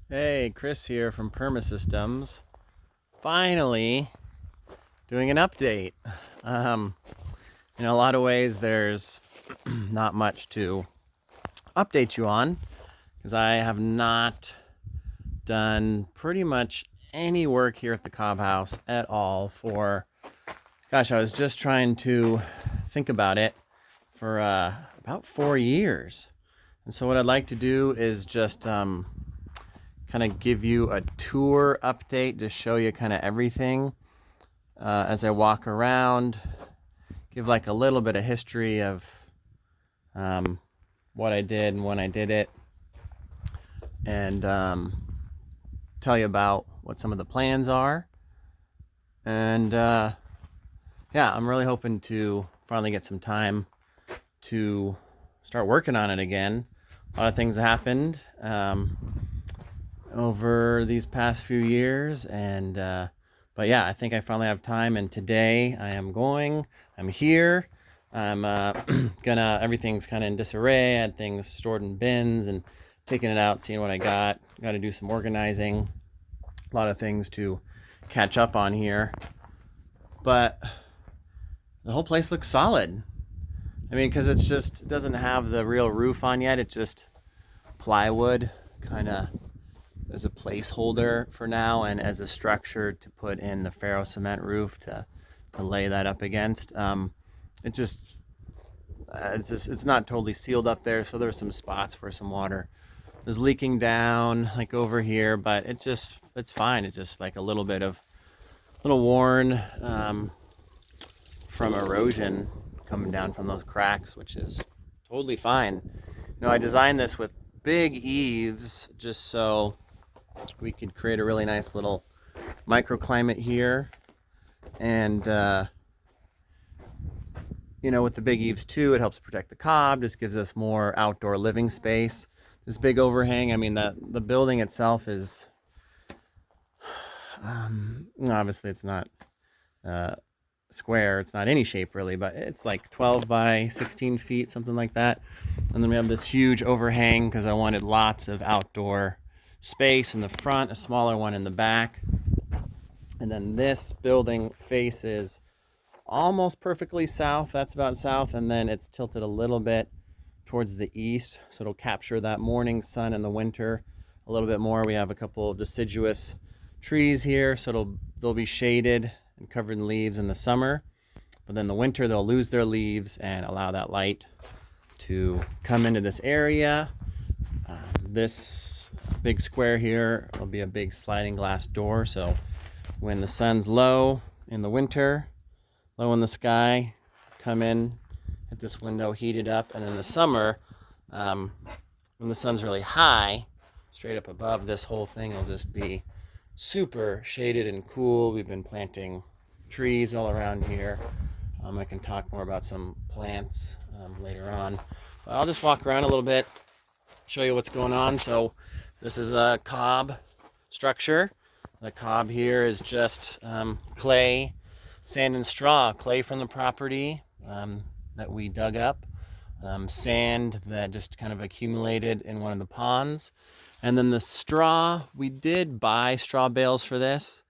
Hey, Chris here from Permasystems. Finally doing an update. Um, in a lot of ways, there's not much to update you on because I have not done pretty much any work here at the Cobb house at all for, gosh, I was just trying to think about it for about 4 years. And so what I'd like to do is just kind of give you a tour update to show you kind of everything as I walk around, give like a little bit of history of what I did and when I did it, and tell you about what some of the plans are. And yeah, I'm really hoping to finally get some time to start working on it again. A lot of things happened over these past few years, and but yeah, I think I finally have time, and today I'm here, I'm everything's kind of in disarray. I had things stored in bins and taking it out, seeing what I got to do some organizing, a lot of things to catch up on here, but the whole place looks solid. I mean, because it doesn't have the real roof on yet. It's just plywood kind of as a placeholder for now, and as a structure to put in the ferro cement roof to lay that up against. It's not totally sealed up there, so there's some spots where some water is leaking down, like over here, but it's fine. It's just like a little worn from erosion coming down from those cracks, which is totally fine. I designed this with big eaves just so we could create a really nice little microclimate here. And with the big eaves too, it helps protect the cob, just gives us more outdoor living space. This big overhang, I mean, the building itself is obviously it's not square, it's not any shape really, but it's like 12 by 16 feet, something like that. And then we have this huge overhang because I wanted lots of outdoor space in the front, a smaller one in the back. And then this building faces almost perfectly south. That's about south, and then it's tilted a little bit towards the east, so it'll capture that morning sun in the winter a little bit more. We have a couple of deciduous trees here, so they'll be shaded and covered in leaves in the summer, but then the winter they'll lose their leaves and allow that light to come into this area. This big square here will be a big sliding glass door, so when the sun's low in the winter, low in the sky, come in, hit this window, heat it up, and in the summer, when the sun's really high, straight up above, this whole thing will just be super shaded and cool. We've been planting trees all around here. I can talk more about some plants later on, but I'll just walk around a little bit, show you what's going on. So this is a cob structure. The cob here is just clay, sand, and straw. Clay from the property that we dug up, sand that just kind of accumulated in one of the ponds, and then the straw, we did buy straw bales for this.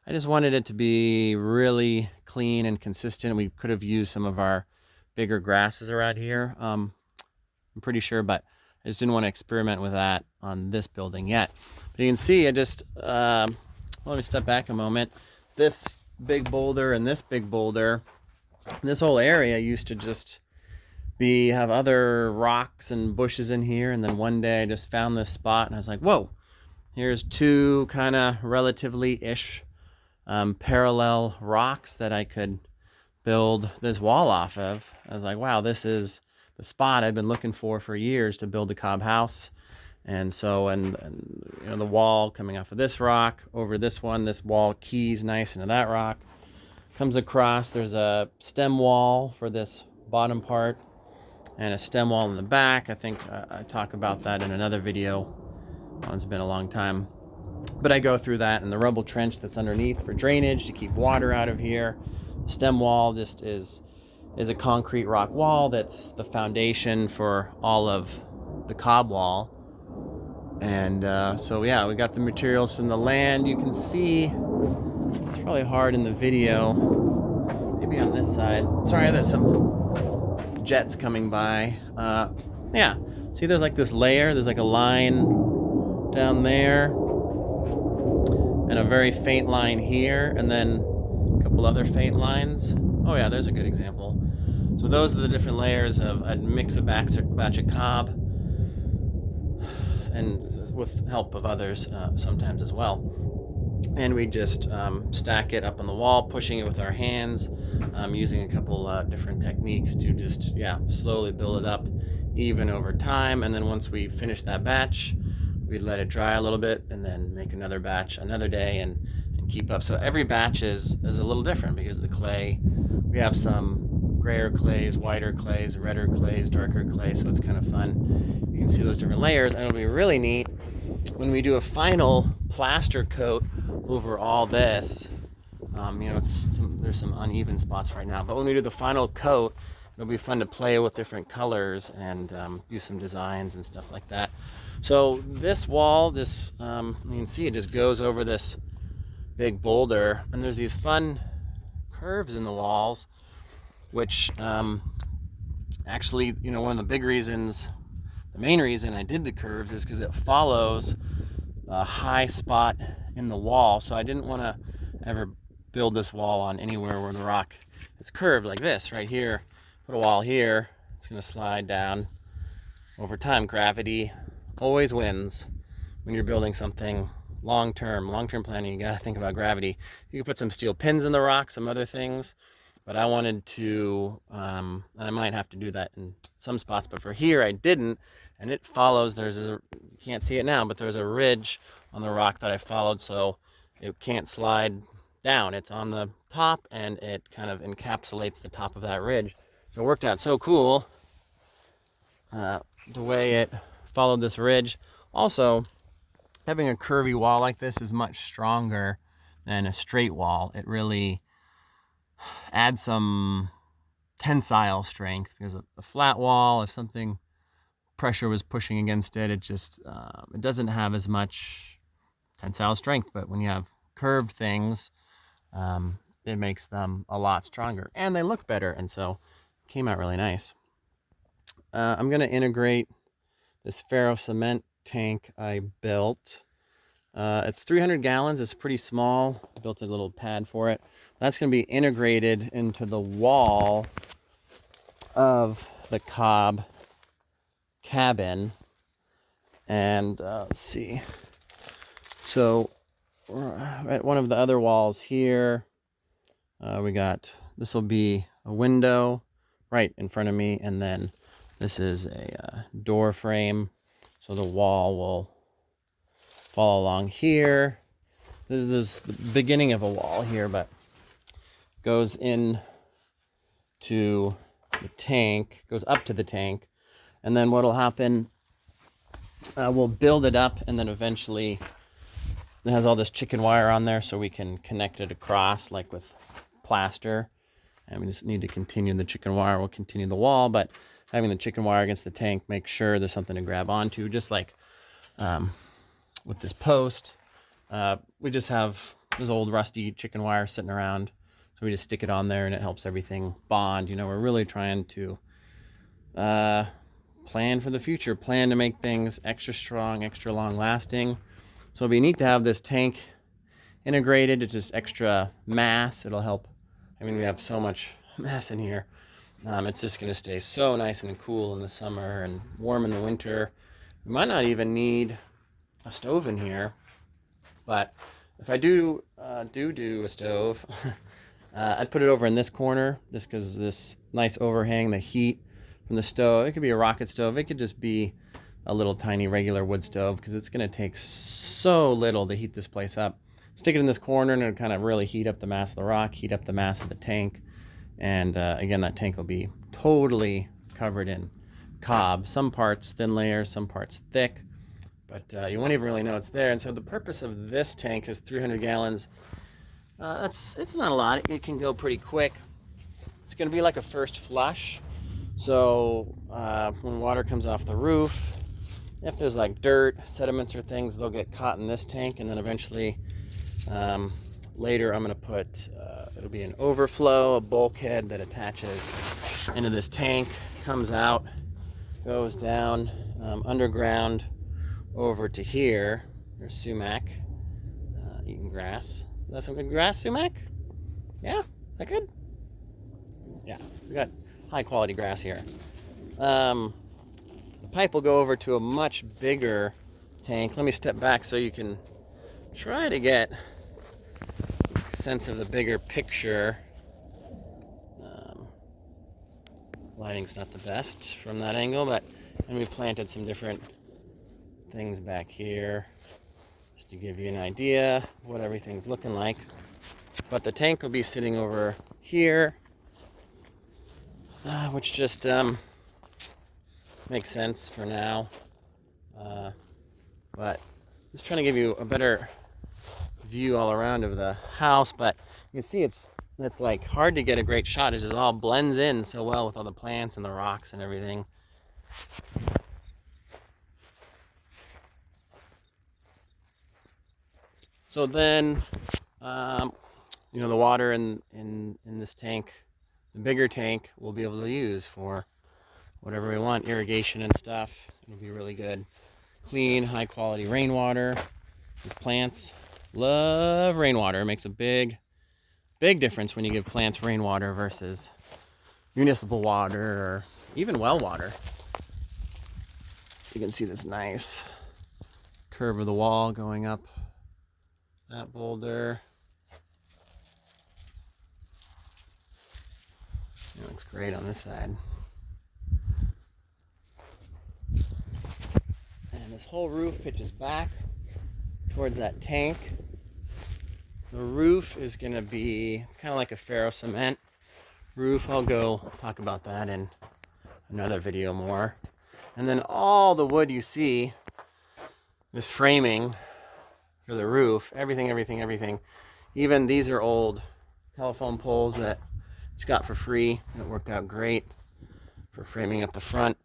I just wanted it to be really clean and consistent. We could have used some of our bigger grasses around here, I'm pretty sure, but I just didn't want to experiment with that on this building yet. But you can see, let me step back a moment. This big boulder and this big boulder, this whole area used to just have other rocks and bushes in here, and then one day I just found this spot and I was like, whoa, here's two kind of relatively-ish parallel rocks that I could build this wall off of. I was like, wow, this is the spot I've been looking for years to build a Cobb house. And so, and the wall coming off of this rock over this one, this wall keys nice into that rock, comes across. There's a stem wall for this bottom part and a stem wall in the back. I think I talk about that in another video. It's been a long time, but I go through that, and the rubble trench that's underneath for drainage to keep water out of here. The stem wall just is a concrete rock wall that's the foundation for all of the cob wall. And so yeah, we got the materials from the land. You can see, it's probably hard in the video, maybe on this side. Sorry, there's some jets coming by. Yeah, see there's like this layer, there's like a line down there, and a very faint line here, and then a couple other faint lines. Oh yeah, there's a good example. So those are the different layers of, I'd mix a batch of Cobb, and with help of others sometimes as well. And we just stack it up on the wall, pushing it with our hands, using a couple different techniques to just, yeah, slowly build it up even over time. And then once we finish that batch, we'd let it dry a little bit and then make another batch another day and keep up. So every batch is a little different because of the clay. We have some grayer clays, whiter clays, redder clays, darker clays, so it's kind of fun. You can see those different layers, and it'll be really neat when we do a final plaster coat over all this. You know, there's some uneven spots right now, but when we do the final coat, it'll be fun to play with different colors and do some designs and stuff like that. So this wall, you can see it just goes over this big boulder, and there's these fun curves in the walls, which actually, you know, one of the big reasons, the main reason I did the curves is because it follows a high spot in the wall. So I didn't want to ever build this wall on anywhere where the rock is curved like this right here. Put a wall here, it's going to slide down over time. Gravity always wins when you're building something long-term planning. You got to think about gravity. You can put some steel pins in the rock, some other things, but I wanted to, and I might have to do that in some spots, but for here I didn't, and it follows, you can't see it now, but there's a ridge on the rock that I followed, so it can't slide down. It's on the top, and it kind of encapsulates the top of that ridge. So it worked out so cool, the way it followed this ridge. Also, having a curvy wall like this is much stronger than a straight wall. It really adds some tensile strength, because a flat wall, if something pressure was pushing against it, it just it doesn't have as much tensile strength. But when you have curved things, it makes them a lot stronger, and they look better, and so it came out really nice. I'm going to integrate this ferro cement tank I built. It's 300 gallons. It's pretty small. I built a little pad for it. That's going to be integrated into the wall of the Cobb cabin. And let's see. So at one of the other walls here, this will be a window right in front of me, and then this is a door frame. So the wall will follow along here. This is the beginning of a wall here, but goes in to the tank, goes up to the tank, and then what'll happen, we'll build it up, and then eventually it has all this chicken wire on there so we can connect it across like with plaster, and we just need to continue the chicken wire. We'll continue the wall, but having the chicken wire against the tank, make sure there's something to grab onto, just like with this post. We just have this old rusty chicken wire sitting around, so we just stick it on there, and it helps everything bond. You know, we're really trying to plan for the future, plan to make things extra strong, extra long lasting. So it'll be neat to have this tank integrated. It's just extra mass. It'll help. I mean, we have so much mass in here. It's just going to stay so nice and cool in the summer and warm in the winter. We might not even need a stove in here, but if I do a stove, I'd put it over in this corner, just because this nice overhang, the heat from the stove. It could be a rocket stove. It could just be a little tiny regular wood stove, because it's going to take so little to heat this place up. Stick it in this corner, and it'll kind of really heat up the mass of the rock, heat up the mass of the tank. And again, that tank will be totally covered in Cobb. Some parts thin layers, some parts thick, but you won't even really know it's there. And so the purpose of this tank is 300 gallons. It's not a lot. It can go pretty quick. It's going to be like a first flush. So when water comes off the roof, if there's like dirt, sediments or things, they'll get caught in this tank, and then eventually later I'm going to put, it'll be an overflow, a bulkhead that attaches into this tank, comes out, goes down underground over to here. There's sumac eating grass. Is that some good grass, sumac? Yeah? Is that good? Yeah, we got high quality grass here. The pipe will go over to a much bigger tank. Let me step back so you can try to get a sense of the bigger picture. Lighting's not the best from that angle, but and we planted some different things back here just to give you an idea of what everything's looking like. But the tank will be sitting over here, which just makes sense for now. But just trying to give you a better view all around of the house. But you can see it's like hard to get a great shot. It just all blends in so well with all the plants and the rocks and everything. So then, you know, the water in this tank, the bigger tank, we'll be able to use for whatever we want, irrigation and stuff. It'll be really good. Clean, high quality rainwater. These plants love rainwater. It makes a big difference when you give plants rainwater versus municipal water or even well water. You can see this nice curve of the wall going up that boulder. It looks great on this side. And this whole roof pitches back towards that tank. The roof is going to be kind of like a ferro cement roof. I'll go talk about that in another video more. And then all the wood you see, this framing for the roof, everything. Even these are old telephone poles that it's got for free. It worked out great for framing up the front.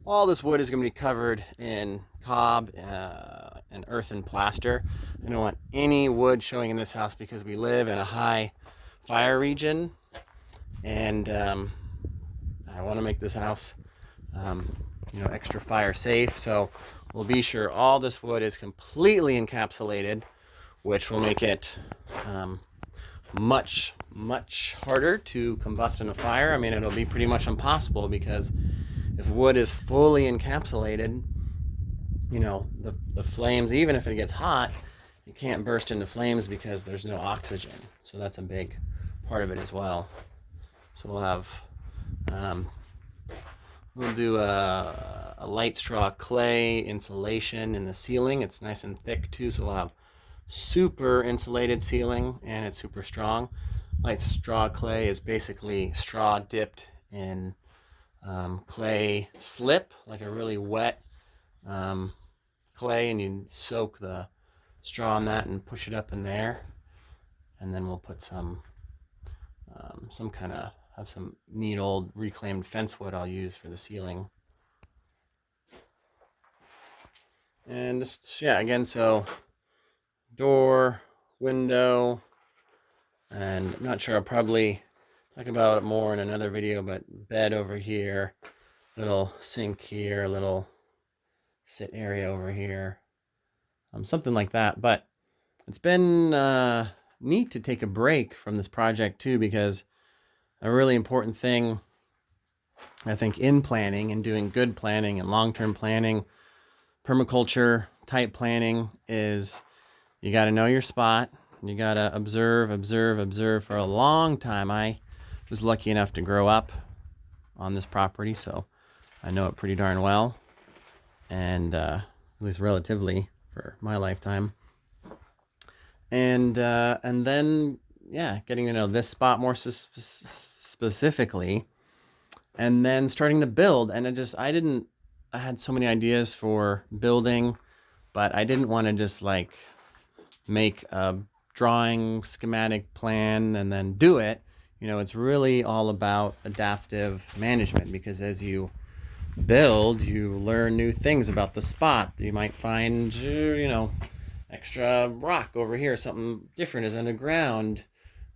All this wood is going to be covered in Cobb and earthen plaster. I don't want any wood showing in this house because we live in a high fire region, and I want to make this house you know, extra fire safe. So we'll be sure all this wood is completely encapsulated, which will make it much harder to combust in a fire. I mean, it'll be pretty much impossible because if wood is fully encapsulated, you know, the flames, even if it gets hot, it can't burst into flames because there's no oxygen. So that's a big part of it as well. So we'll have, we'll do a light straw clay insulation in the ceiling. It's nice and thick too, so we'll have super insulated ceiling, and it's super strong. Light straw clay is basically straw dipped in clay slip, like a really wet clay, and you soak the straw in that and push it up in there, and then we'll put some kind of, have some neat old reclaimed fence wood I'll use for the ceiling. And just, yeah, again, so door, window, and I'm not sure, I'll probably talk about it more in another video, but bed over here, little sink here, little sit area over here, something like that. But it's been neat to take a break from this project too, because a really important thing, I think, in planning and doing good planning and long-term planning, permaculture type planning, is you got to know your spot. You got to observe for a long time. I was lucky enough to grow up on this property, so I know it pretty darn well, and at least relatively for my lifetime. And then, yeah, getting to know this spot more specifically, and then starting to build. And I had so many ideas for building, but I didn't want to just like make a drawing schematic plan and then do it. You know, it's really all about adaptive management, because as you build, you learn new things about the spot. You might find, extra rock over here, something different is underground.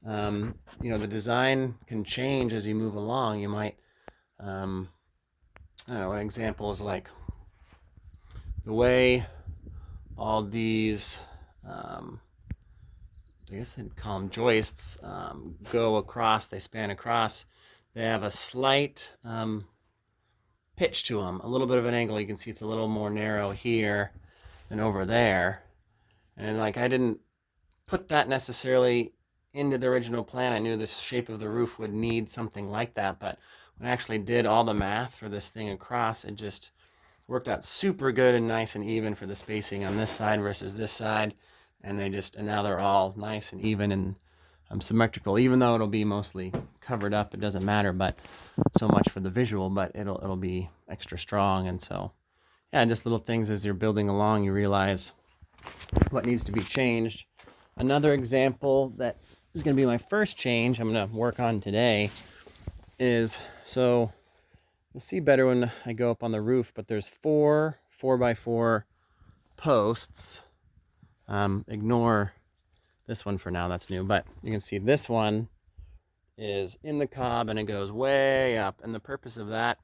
The design can change as you move along. You might, I don't know, an example is like the way all these, I guess I'd call them joists, go across, they span across. They have a slight pitch to them, a little bit of an angle. You can see it's a little more narrow here than over there. And like I didn't put that necessarily into the original plan. I knew the shape of the roof would need something like that, but when I actually did all the math for this thing across, it just worked out super good and nice and even for the spacing on this side versus this side. And now they're all nice and even and symmetrical, even though it'll be mostly covered up. It doesn't matter, but so much for the visual, but it'll be extra strong. And so, yeah, just little things as you're building along, you realize what needs to be changed. Another example that is going to be my first change I'm going to work on today is, so you'll see better when I go up on the roof, but there's 4x4 posts. Ignore this one for now, that's new, but you can see this one is in the cob and it goes way up. And the purpose of that,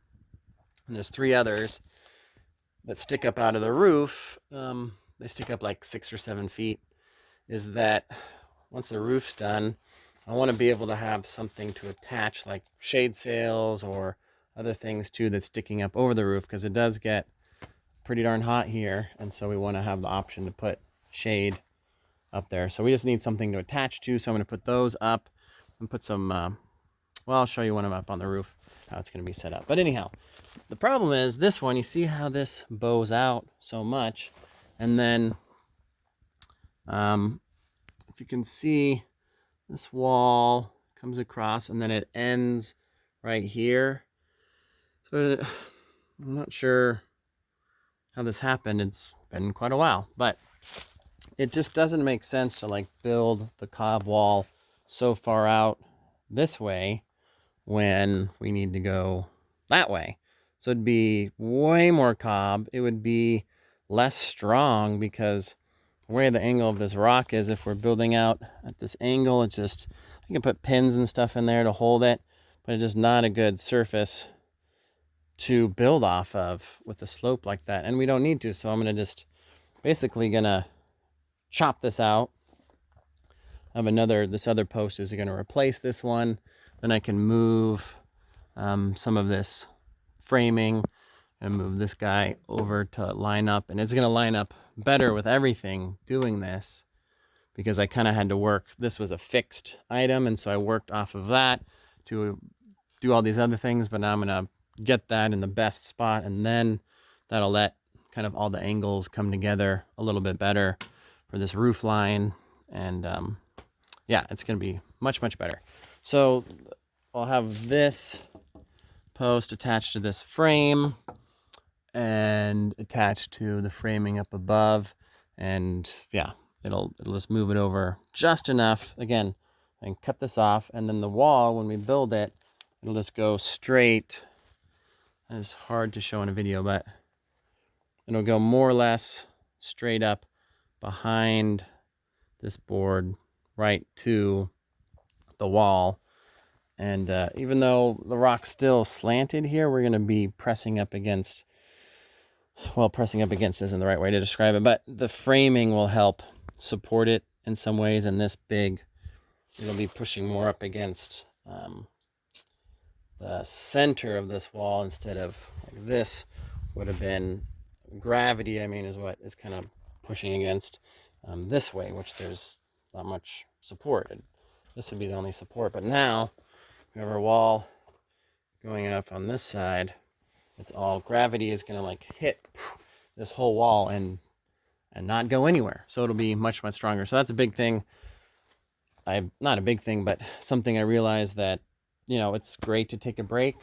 and there's 3 others that stick up out of the roof, they stick up like 6 or 7 feet, is that once the roof's done, I want to be able to have something to attach like shade sails or other things too that's sticking up over the roof, because it does get pretty darn hot here, and so we want to have the option to put shade up there. So we just need something to attach to, so I'm going to put those up and put some I'll show you when I'm up on the roof how it's going to be set up. But anyhow, the problem is this one, you see how this bows out so much, and then if you can see, this wall comes across and then it ends right here. So I'm not sure how this happened. It's been quite a while, but it just doesn't make sense to like build the cob wall so far out this way when we need to go that way. So it'd be way more cob. It would be less strong because the way the angle of this rock is, if we're building out at this angle, it's just, you can put pins and stuff in there to hold it, but it's just not a good surface to build off of with a slope like that. And we don't need to, so I'm gonna just basically gonna chop this out. I have this other post is gonna replace this one. Then I can move some of this framing and move this guy over to line up, and it's going to line up better with everything doing this, because I kind of had to work, this was a fixed item, and so I worked off of that to do all these other things, but now I'm going to get that in the best spot, and then that'll let kind of all the angles come together a little bit better for this roof line. And yeah, it's going to be much, much better. So I'll have this post attached to this frame and attached to the framing up above, and yeah, it'll just move it over just enough again and cut this off, and then the wall, when we build it, it'll just go straight. It's hard to show in a video, but it'll go more or less straight up behind this board right to the wall. And even though the rock's still slanted here, we're going to be pressing up against, well, pressing up against isn't the right way to describe it, but the framing will help support it in some ways. And this big, it'll be pushing more up against the center of this wall, instead of like this would have been gravity, I mean, is what is kind of pushing against this way, which there's not much support. And this would be the only support. But now we have our wall going up on this side. It's all gravity is going to like hit this whole wall and not go anywhere. So it'll be much, much stronger. So that's a big thing. Not a big thing, but something I realized that, it's great to take a break,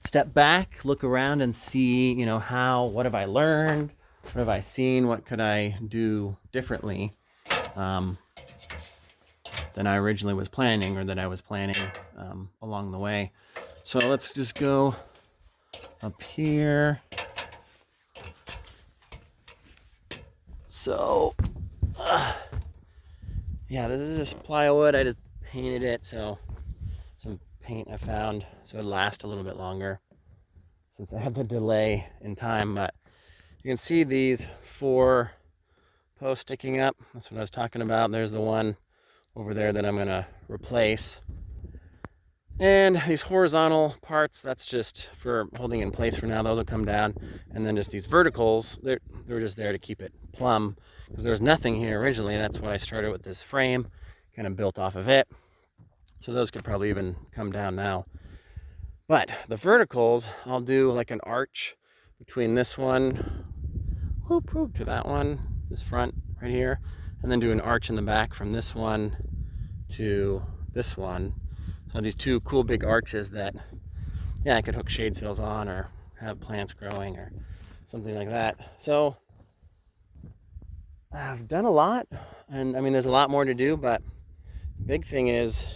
step back, look around and see, what have I learned? What have I seen? What could I do differently than I originally was planning, or that I was planning along the way. So let's just go up here. So, yeah, this is just plywood. I just painted it, so some paint I found so it'd last a little bit longer since I had the delay in time. But you can see these 4 posts sticking up. That's what I was talking about. There's the one over there that I'm gonna replace. And these horizontal parts, that's just for holding in place for now. Those will come down. And then just these verticals, they're just there to keep it plumb because there's nothing here originally. That's why I started with this frame, kind of built off of it. So those could probably even come down now. But the verticals, I'll do like an arch between this one, whoop, to that one, this front right here, and then do an arch in the back from this one to this one. So these 2 cool big arches that, yeah, I could hook shade sails on or have plants growing or something like that. So I've done a lot, and I mean, there's a lot more to do, but the big thing is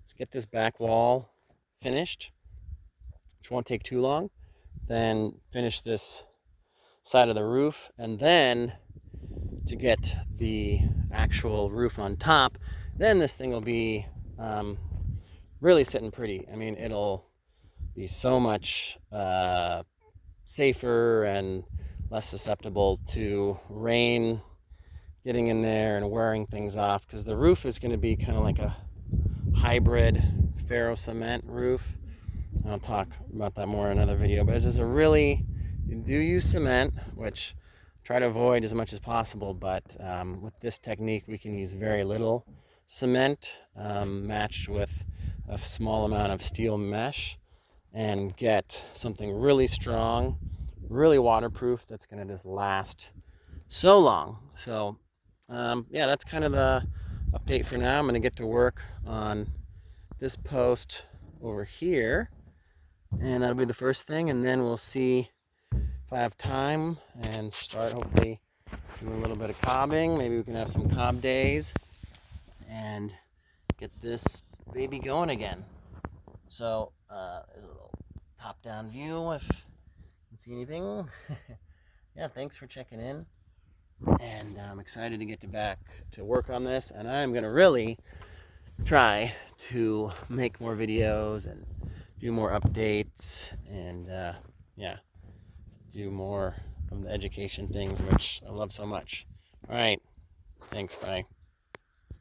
let's get this back wall finished, which won't take too long. Then finish this side of the roof, and then to get the actual roof on top, then this thing will be really sitting pretty. I mean, it'll be so much safer and less susceptible to rain getting in there and wearing things off, because the roof is going to be kind of like a hybrid ferro cement roof. I'll talk about that more in another video, but this is you do use cement, which try to avoid as much as possible, but with this technique we can use very little cement matched with a small amount of steel mesh and get something really strong, really waterproof, that's going to just last so long. So yeah, that's kind of the update for now. I'm going to get to work on this post over here, and that'll be the first thing, and then we'll see if I have time and start hopefully doing a little bit of cobbing. Maybe we can have some cob days and get this baby going again. So there's a little top-down view if you can see anything. Yeah, thanks for checking in, and I'm excited to get back to work on this, and I'm gonna really try to make more videos and do more updates and yeah, do more of the education things, which I love so much. All right, thanks, bye.